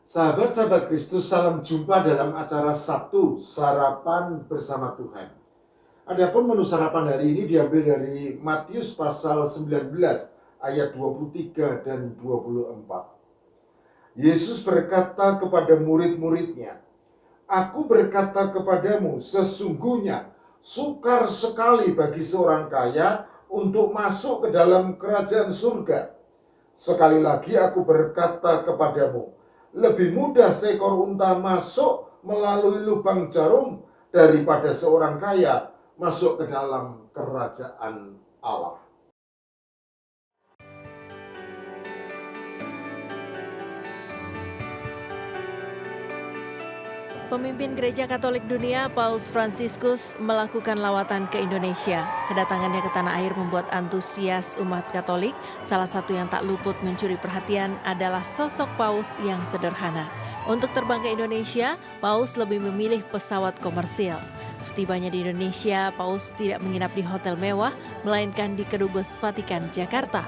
Sahabat-sahabat Kristus, salam jumpa dalam acara Sabtu Sarapan Bersama Tuhan. Adapun menu sarapan hari ini diambil dari Matius pasal 19 ayat 23 dan 24. Yesus berkata kepada murid-muridnya, "Aku berkata kepadamu, sesungguhnya sukar sekali bagi seorang kaya untuk masuk ke dalam kerajaan surga. Sekali lagi aku berkata kepadamu, lebih mudah seekor unta masuk melalui lubang jarum daripada seorang kaya masuk ke dalam kerajaan Allah." Pemimpin Gereja Katolik Dunia, Paus Fransiskus, melakukan lawatan ke Indonesia. Kedatangannya ke tanah air membuat antusias umat Katolik. Salah satu yang tak luput mencuri perhatian adalah sosok Paus yang sederhana. Untuk terbang ke Indonesia, Paus lebih memilih pesawat komersil. Setibanya di Indonesia, Paus tidak menginap di hotel mewah, melainkan di Kedubes Vatikan, Jakarta.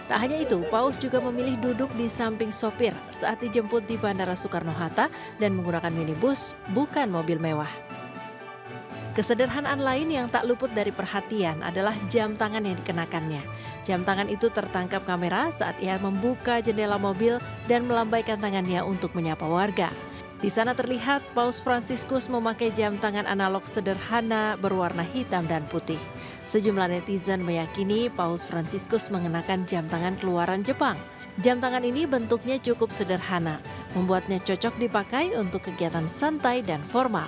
Tak hanya itu, Paus juga memilih duduk di samping sopir saat dijemput di Bandara Soekarno-Hatta dan menggunakan minibus, bukan mobil mewah. Kesederhanaan lain yang tak luput dari perhatian adalah jam tangan yang dikenakannya. Jam tangan itu tertangkap kamera saat ia membuka jendela mobil dan melambaikan tangannya untuk menyapa warga. Di sana terlihat Paus Fransiskus memakai jam tangan analog sederhana berwarna hitam dan putih. Sejumlah netizen meyakini Paus Fransiskus mengenakan jam tangan keluaran Jepang. Jam tangan ini bentuknya cukup sederhana, membuatnya cocok dipakai untuk kegiatan santai dan formal.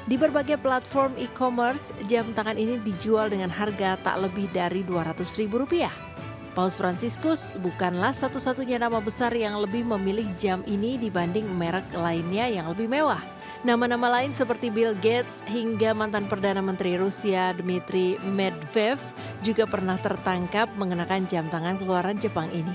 Di berbagai platform e-commerce, jam tangan ini dijual dengan harga tak lebih dari Rp200.000. Paus Fransiskus bukanlah satu-satunya nama besar yang lebih memilih jam ini dibanding merek lainnya yang lebih mewah. Nama-nama lain seperti Bill Gates hingga mantan Perdana Menteri Rusia Dmitry Medvedev juga pernah tertangkap mengenakan jam tangan keluaran Jepang ini.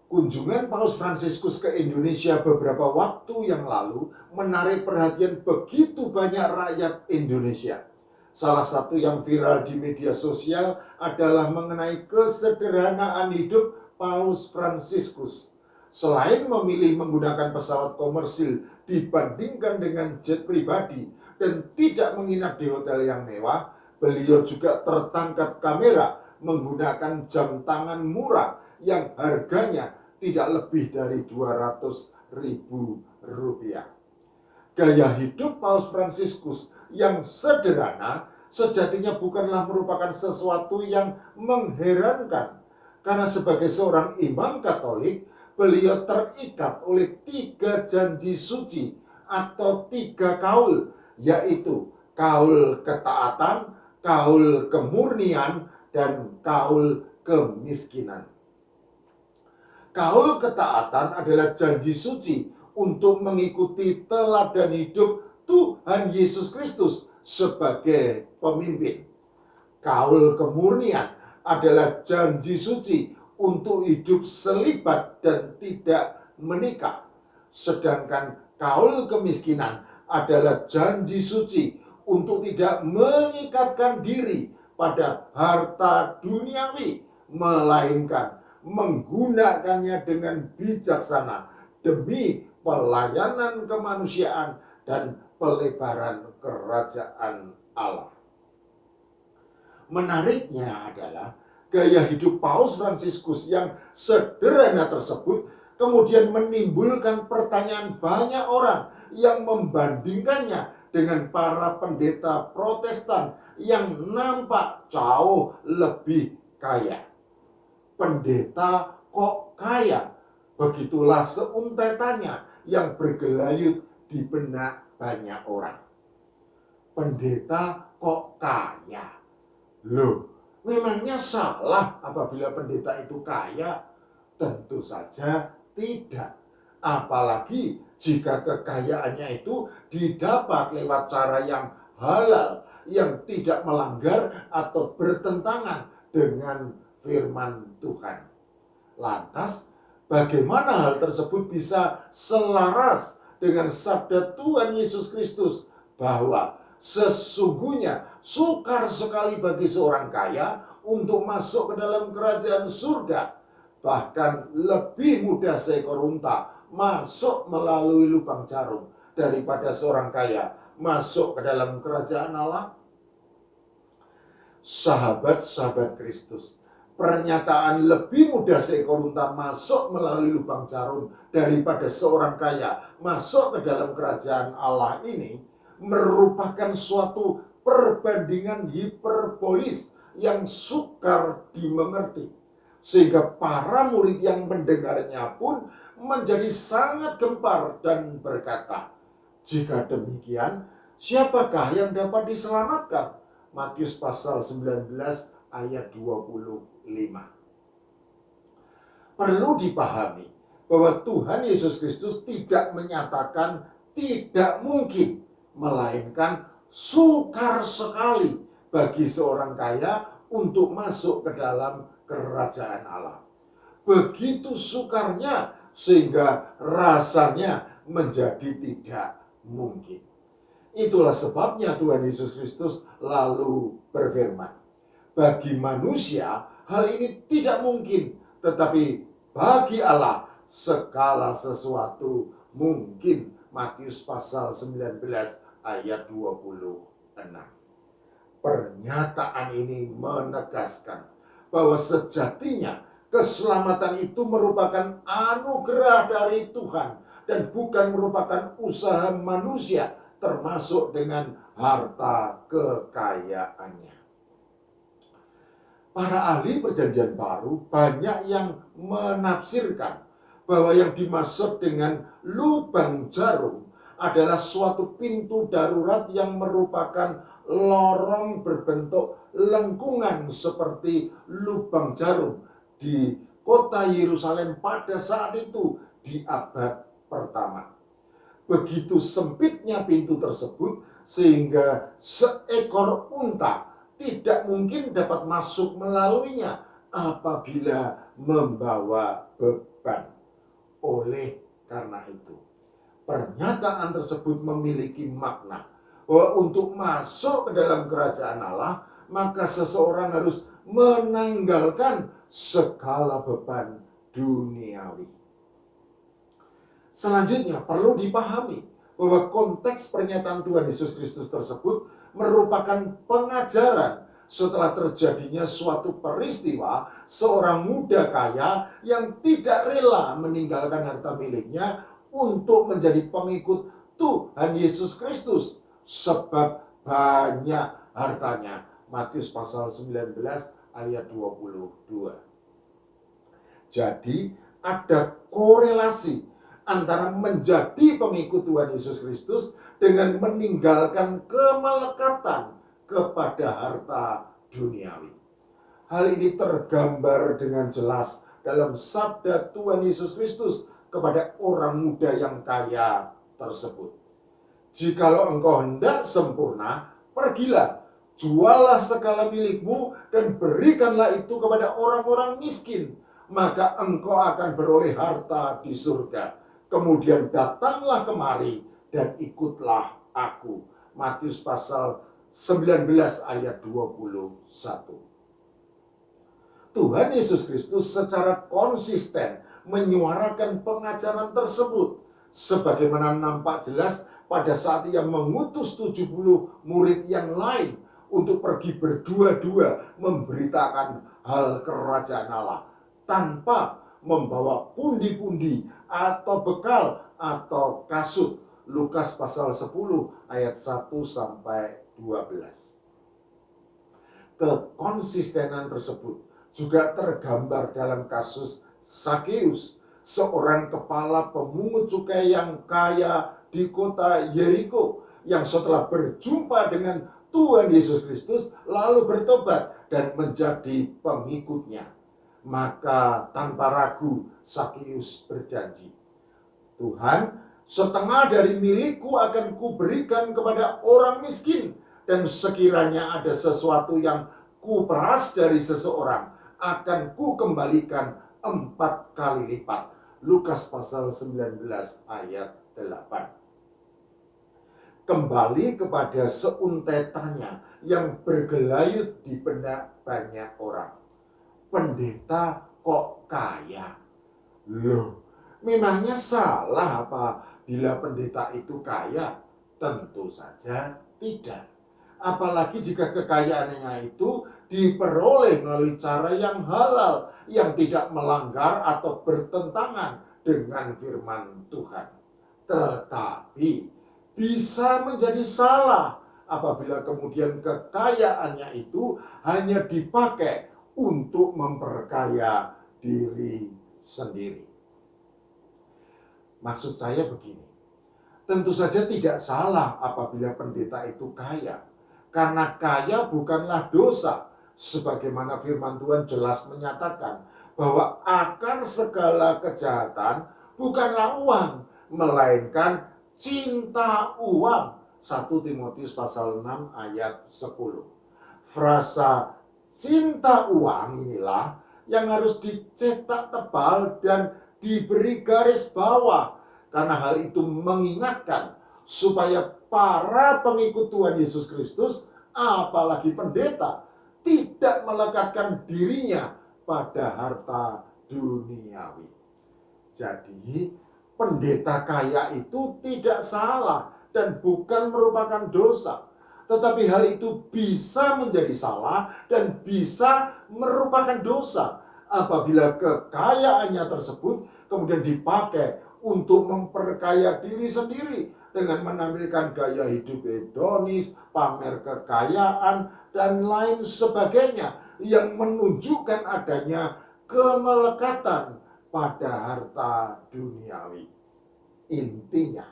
Kunjungan Paus Fransiskus ke Indonesia beberapa waktu yang lalu menarik perhatian begitu banyak rakyat Indonesia. Salah satu yang viral di media sosial adalah mengenai kesederhanaan hidup Paus Fransiskus. Selain memilih menggunakan pesawat komersil dibandingkan dengan jet pribadi dan tidak menginap di hotel yang mewah, beliau juga tertangkap kamera menggunakan jam tangan murah yang harganya tidak lebih dari Rp200.000. Gaya hidup Paus Fransiskus yang sederhana sejatinya bukanlah merupakan sesuatu yang mengherankan. Karena sebagai seorang imam Katolik, beliau terikat oleh 3 janji suci atau 3 kaul, yaitu kaul ketaatan, kaul kemurnian, dan kaul kemiskinan. Kaul ketaatan adalah janji suci untuk mengikuti teladan hidup Tuhan Yesus Kristus sebagai pemimpin. Kaul kemurnian adalah janji suci untuk hidup selibat dan tidak menikah. Sedangkan kaul kemiskinan adalah janji suci untuk tidak mengikatkan diri pada harta duniawi, melainkan menggunakannya dengan bijaksana demi pelayanan kemanusiaan dan pelebaran kerajaan Allah. Menariknya adalah gaya hidup Paus Fransiskus yang sederhana tersebut kemudian menimbulkan pertanyaan banyak orang yang membandingkannya dengan para pendeta Protestan yang nampak jauh lebih kaya. Pendeta kok kaya? Begitulah seuntetannya yang bergelayut di benak banyak orang. Pendeta kok kaya? Loh, memangnya salah apabila pendeta itu kaya? Tentu saja tidak. Apalagi jika kekayaannya itu didapat lewat cara yang halal, yang tidak melanggar atau bertentangan dengan firman Tuhan. Lantas, bagaimana hal tersebut bisa selaras dengan sabda Tuhan Yesus Kristus bahwa sesungguhnya sukar sekali bagi seorang kaya untuk masuk ke dalam kerajaan surga. Bahkan lebih mudah seekor unta masuk melalui lubang jarum daripada seorang kaya masuk ke dalam kerajaan Allah. Sahabat-sahabat Kristus, pernyataan lebih mudah seekor unta masuk melalui lubang jarum daripada seorang kaya masuk ke dalam kerajaan Allah ini merupakan suatu perbandingan hiperbolis yang sukar dimengerti, sehingga para murid yang mendengarnya pun menjadi sangat gempar dan berkata, "Jika demikian, siapakah yang dapat diselamatkan?" Matius pasal 19 ayat 25. Perlu dipahami bahwa Tuhan Yesus Kristus tidak menyatakan tidak mungkin, melainkan sukar sekali bagi seorang kaya untuk masuk ke dalam kerajaan Allah. Begitu sukarnya sehingga rasanya menjadi tidak mungkin. Itulah sebabnya Tuhan Yesus Kristus lalu berfirman, bagi manusia hal ini tidak mungkin, tetapi bagi Allah segala sesuatu mungkin. Matius pasal 19 ayat 26. Pernyataan ini menegaskan bahwa sejatinya keselamatan itu merupakan anugerah dari Tuhan dan bukan merupakan usaha manusia, termasuk dengan harta kekayaannya. Para ahli Perjanjian Baru banyak yang menafsirkan bahwa yang dimaksud dengan lubang jarum adalah suatu pintu darurat yang merupakan lorong berbentuk lengkungan seperti lubang jarum di kota Yerusalem pada saat itu di abad pertama. Begitu sempitnya pintu tersebut sehingga seekor unta tidak mungkin dapat masuk melaluinya apabila membawa beban. Oleh karena itu, pernyataan tersebut memiliki makna bahwa untuk masuk ke dalam kerajaan Allah, maka seseorang harus menanggalkan segala beban duniawi. Selanjutnya perlu dipahami bahwa konteks pernyataan Tuhan Yesus Kristus tersebut merupakan pengajaran setelah terjadinya suatu peristiwa seorang muda kaya yang tidak rela meninggalkan harta miliknya untuk menjadi pengikut Tuhan Yesus Kristus sebab banyak hartanya. Matius pasal 19 ayat 22. Jadi ada korelasi antara menjadi pengikut Tuhan Yesus Kristus dengan meninggalkan kemelekatan kepada harta duniawi. Hal ini tergambar dengan jelas dalam sabda Tuhan Yesus Kristus kepada orang muda yang kaya tersebut. Jikalau engkau hendak sempurna, pergilah, jualah segala milikmu dan berikanlah itu kepada orang-orang miskin, maka engkau akan beroleh harta di surga. Kemudian datanglah kemari dan ikutlah aku. Matius pasal 19 ayat 21. Tuhan Yesus Kristus secara konsisten menyuarakan pengajaran tersebut sebagaimana nampak jelas pada saat ia mengutus 70 murid yang lain untuk pergi berdua-dua memberitakan hal kerajaan Allah tanpa membawa pundi-pundi atau bekal atau kasut. Lukas pasal 10 ayat 1 sampai 12. Kekonsistenan tersebut juga tergambar dalam kasus Sakeus, seorang kepala pemungut cukai yang kaya di kota Yeriko yang setelah berjumpa dengan Tuhan Yesus Kristus lalu bertobat dan menjadi pengikutnya. Maka tanpa ragu Sakeus berjanji, Tuhan, setengah dari milikku akan kuberikan kepada orang miskin, dan sekiranya ada sesuatu yang kuperas dari seseorang, akan kukembalikan 4 kali lipat. Lukas pasal 19 ayat 8. kembali kepada seuntetannya yang bergelayut di benak banyak orang. Pendeta kok kaya? Loh, memangnya salah apa bila pendeta itu kaya? Tentu saja tidak. Apalagi jika kekayaannya itu diperoleh melalui cara yang halal, yang tidak melanggar atau bertentangan dengan firman Tuhan. Tetapi bisa menjadi salah apabila kemudian kekayaannya itu hanya dipakai untuk memperkaya diri sendiri. Maksud saya begini, tentu saja tidak salah apabila pendeta itu kaya, karena kaya bukanlah dosa, sebagaimana firman Tuhan jelas menyatakan bahwa akar segala kejahatan bukanlah uang, melainkan cinta uang. 1 Timotius pasal 6 ayat 10. Frasa cinta uang inilah yang harus dicetak tebal dan diberi garis bawah, karena hal itu mengingatkan supaya para pengikut Tuhan Yesus Kristus, apalagi pendeta, tidak melekatkan dirinya pada harta duniawi. Jadi pendeta kaya itu tidak salah dan bukan merupakan dosa. Tetapi hal itu bisa menjadi salah dan bisa merupakan dosa apabila kekayaannya tersebut kemudian dipakai untuk memperkaya diri sendiri dengan menampilkan gaya hidup hedonis, pamer kekayaan, dan lain sebagainya yang menunjukkan adanya kemelekatan pada harta duniawi. Intinya,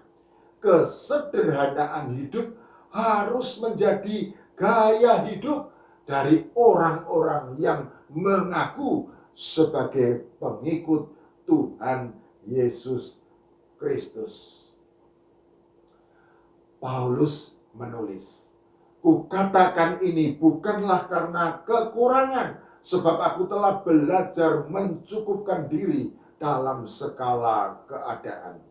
kesederhanaan hidup harus menjadi gaya hidup dari orang-orang yang mengaku sebagai pengikut Tuhan Yesus Kristus. Paulus menulis, "Kukatakan ini bukanlah karena kekurangan, sebab aku telah belajar mencukupkan diri dalam segala keadaan.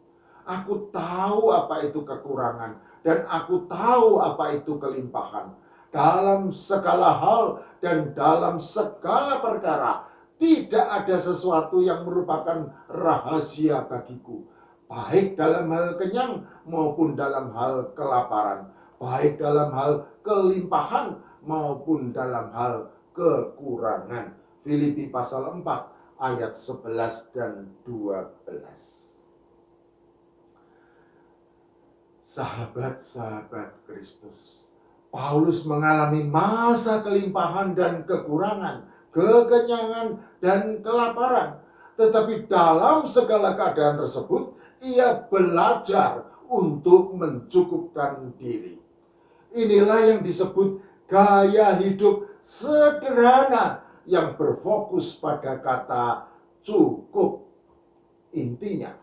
Aku tahu apa itu kekurangan dan aku tahu apa itu kelimpahan. Dalam segala hal dan dalam segala perkara, tidak ada sesuatu yang merupakan rahasia bagiku, baik dalam hal kenyang maupun dalam hal kelaparan, baik dalam hal kelimpahan maupun dalam hal kekurangan." Filipi pasal 4 ayat 11 dan 12. Sahabat-sahabat Kristus, Paulus mengalami masa kelimpahan dan kekurangan, kekenyangan dan kelaparan. Tetapi dalam segala keadaan tersebut, ia belajar untuk mencukupkan diri. Inilah yang disebut gaya hidup sederhana yang berfokus pada kata cukup. Intinya,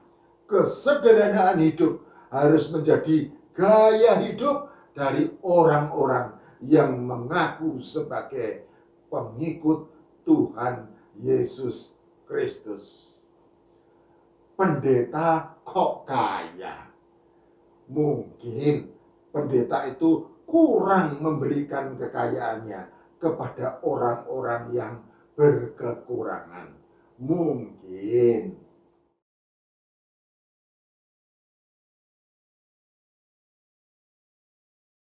kesederhanaan hidup harus menjadi gaya hidup dari orang-orang yang mengaku sebagai pengikut Tuhan Yesus Kristus. Pendeta kok kaya? Mungkin pendeta itu kurang memberikan kekayaannya kepada orang-orang yang berkekurangan. Mungkin.